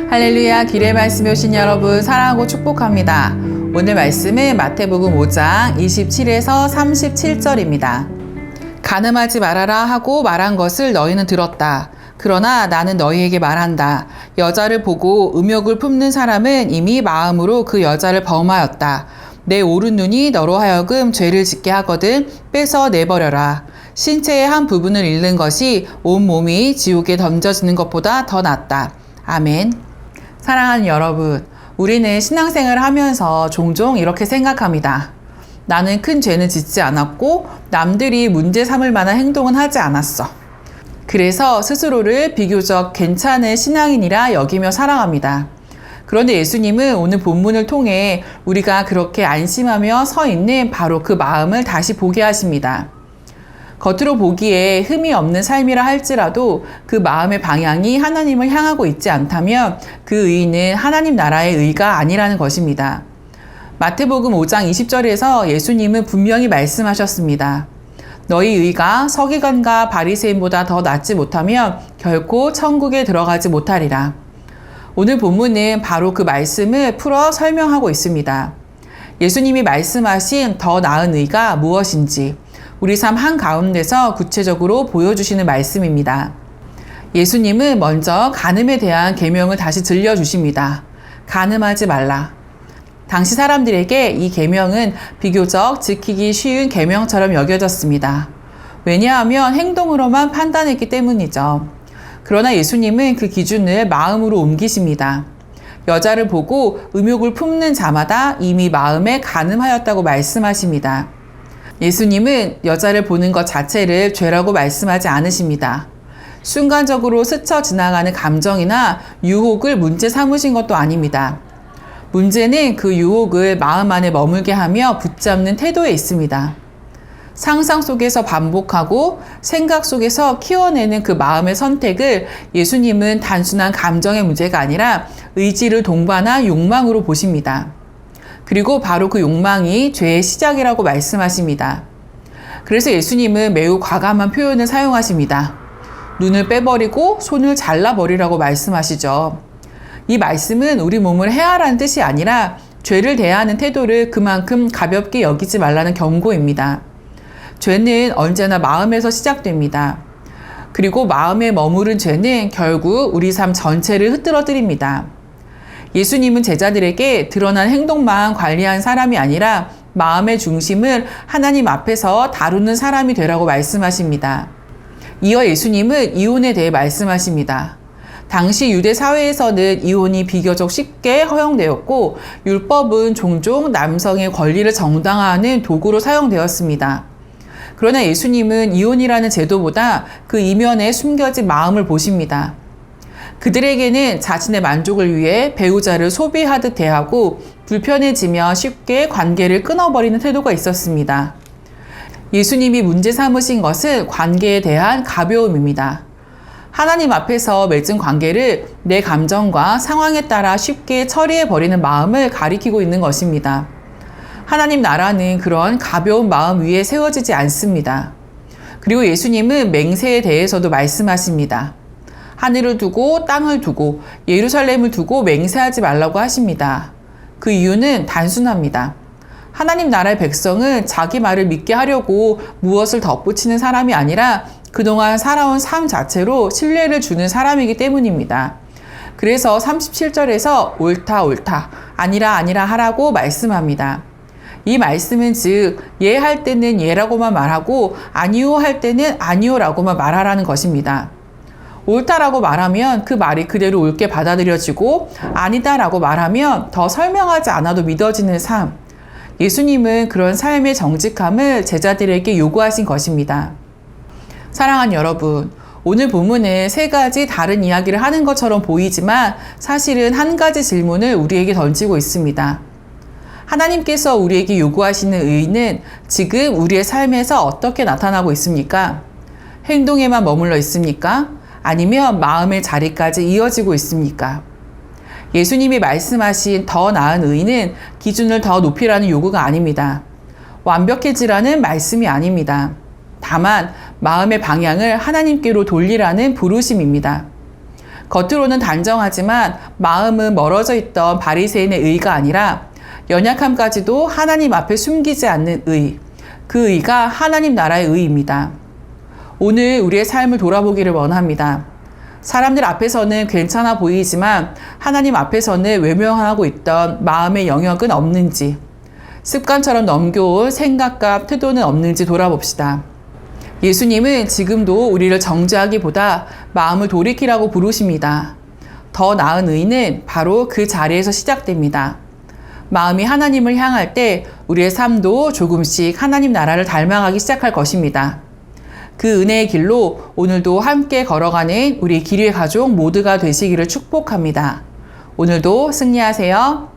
할렐루야. 길의 말씀에 오신 여러분 사랑하고 축복합니다. 오늘 말씀은 마태복음 5장 27에서 37절입니다. 간음하지 말아라 하고 말한 것을 너희는 들었다. 그러나 나는 너희에게 말한다. 여자를 보고 음욕을 품는 사람은 이미 마음으로 그 여자를 범하였다. 내 오른 눈이 너로 하여금 죄를 짓게 하거든 빼서 내버려라. 신체의 한 부분을 잃는 것이 온 몸이 지옥에 던져지는 것보다 더 낫다. 아멘. 사랑하는 여러분, 우리는 신앙생활을 하면서 종종 이렇게 생각합니다. 나는 큰 죄는 짓지 않았고 남들이 문제 삼을 만한 행동은 하지 않았어. 그래서 스스로를 비교적 괜찮은 신앙인이라 여기며 살아갑니다. 그런데 예수님은 오늘 본문을 통해 우리가 그렇게 안심하며 서 있는 바로 그 마음을 다시 보게 하십니다. 겉으로 보기에 흠이 없는 삶이라 할지라도 그 마음의 방향이 하나님을 향하고 있지 않다면 그 의는 하나님 나라의 의가 아니라는 것입니다. 마태복음 5장 20절에서 예수님은 분명히 말씀하셨습니다. 너희 의가 서기관과 바리새인보다 더 낫지 못하면 결코 천국에 들어가지 못하리라. 오늘 본문은 바로 그 말씀을 풀어 설명하고 있습니다. 예수님이 말씀하신 더 나은 의가 무엇인지 우리 삶 한가운데서 구체적으로 보여주시는 말씀입니다. 예수님은 먼저 간음에 대한 계명을 다시 들려주십니다. 간음하지 말라. 당시 사람들에게 이 계명은 비교적 지키기 쉬운 계명처럼 여겨졌습니다. 왜냐하면 행동으로만 판단했기 때문이죠. 그러나 예수님은 그 기준을 마음으로 옮기십니다. 여자를 보고 음욕을 품는 자마다 이미 마음에 간음하였다고 말씀하십니다. 예수님은 여자를 보는 것 자체를 죄라고 말씀하지 않으십니다. 순간적으로 스쳐 지나가는 감정이나 유혹을 문제 삼으신 것도 아닙니다. 문제는 그 유혹을 마음 안에 머물게 하며 붙잡는 태도에 있습니다. 상상 속에서 반복하고 생각 속에서 키워내는 그 마음의 선택을 예수님은 단순한 감정의 문제가 아니라 의지를 동반한 욕망으로 보십니다. 그리고 바로 그 욕망이 죄의 시작이라고 말씀하십니다. 그래서 예수님은 매우 과감한 표현을 사용하십니다. 눈을 빼버리고 손을 잘라버리라고 말씀하시죠. 이 말씀은 우리 몸을 해하라는 뜻이 아니라 죄를 대하는 태도를 그만큼 가볍게 여기지 말라는 경고입니다. 죄는 언제나 마음에서 시작됩니다. 그리고 마음에 머무른 죄는 결국 우리 삶 전체를 흐트러뜨립니다. 예수님은 제자들에게 드러난 행동만 관리한 사람이 아니라 마음의 중심을 하나님 앞에서 다루는 사람이 되라고 말씀하십니다. 이어 예수님은 이혼에 대해 말씀하십니다. 당시 유대 사회에서는 이혼이 비교적 쉽게 허용되었고 율법은 종종 남성의 권리를 정당화하는 도구로 사용되었습니다. 그러나 예수님은 이혼이라는 제도보다 그 이면에 숨겨진 마음을 보십니다. 그들에게는 자신의 만족을 위해 배우자를 소비하듯 대하고 불편해지며 쉽게 관계를 끊어버리는 태도가 있었습니다. 예수님이 문제 삼으신 것은 관계에 대한 가벼움입니다. 하나님 앞에서 맺은 관계를 내 감정과 상황에 따라 쉽게 처리해버리는 마음을 가리키고 있는 것입니다. 하나님 나라는 그런 가벼운 마음 위에 세워지지 않습니다. 그리고 예수님은 맹세에 대해서도 말씀하십니다. 하늘을 두고 땅을 두고 예루살렘을 두고 맹세하지 말라고 하십니다. 그 이유는 단순합니다. 하나님 나라의 백성은 자기 말을 믿게 하려고 무엇을 덧붙이는 사람이 아니라 그동안 살아온 삶 자체로 신뢰를 주는 사람이기 때문입니다. 그래서 37절에서 옳다 옳다 아니라 아니라 하라고 말씀합니다. 이 말씀은 즉 예 할 때는 예라고만 말하고 아니요 할 때는 아니요라고만 말하라는 것입니다. 옳다라고 말하면 그 말이 그대로 옳게 받아들여지고 아니다라고 말하면 더 설명하지 않아도 믿어지는 삶. 예수님은 그런 삶의 정직함을 제자들에게 요구하신 것입니다. 사랑하는 여러분, 오늘 본문은 세 가지 다른 이야기를 하는 것처럼 보이지만 사실은 한 가지 질문을 우리에게 던지고 있습니다. 하나님께서 우리에게 요구하시는 의는 지금 우리의 삶에서 어떻게 나타나고 있습니까? 행동에만 머물러 있습니까? 아니면 마음의 자리까지 이어지고 있습니까? 예수님이 말씀하신 더 나은 의는 기준을 더 높이라는 요구가 아닙니다. 완벽해지라는 말씀이 아닙니다. 다만 마음의 방향을 하나님께로 돌리라는 부르심입니다. 겉으로는 단정하지만 마음은 멀어져 있던 바리새인의 의가 아니라 연약함까지도 하나님 앞에 숨기지 않는 의, 그 의가 하나님 나라의 의입니다. 오늘 우리의 삶을 돌아보기를 원합니다. 사람들 앞에서는 괜찮아 보이지만 하나님 앞에서는 외면하고 있던 마음의 영역은 없는지, 습관처럼 넘겨올 생각과 태도는 없는지 돌아봅시다. 예수님은 지금도 우리를 정죄하기보다 마음을 돌이키라고 부르십니다. 더 나은 의는 바로 그 자리에서 시작됩니다. 마음이 하나님을 향할 때 우리의 삶도 조금씩 하나님 나라를 닮아가기 시작할 것입니다. 그 은혜의 길로 오늘도 함께 걸어가는 우리 기류의 가족 모두가 되시기를 축복합니다. 오늘도 승리하세요.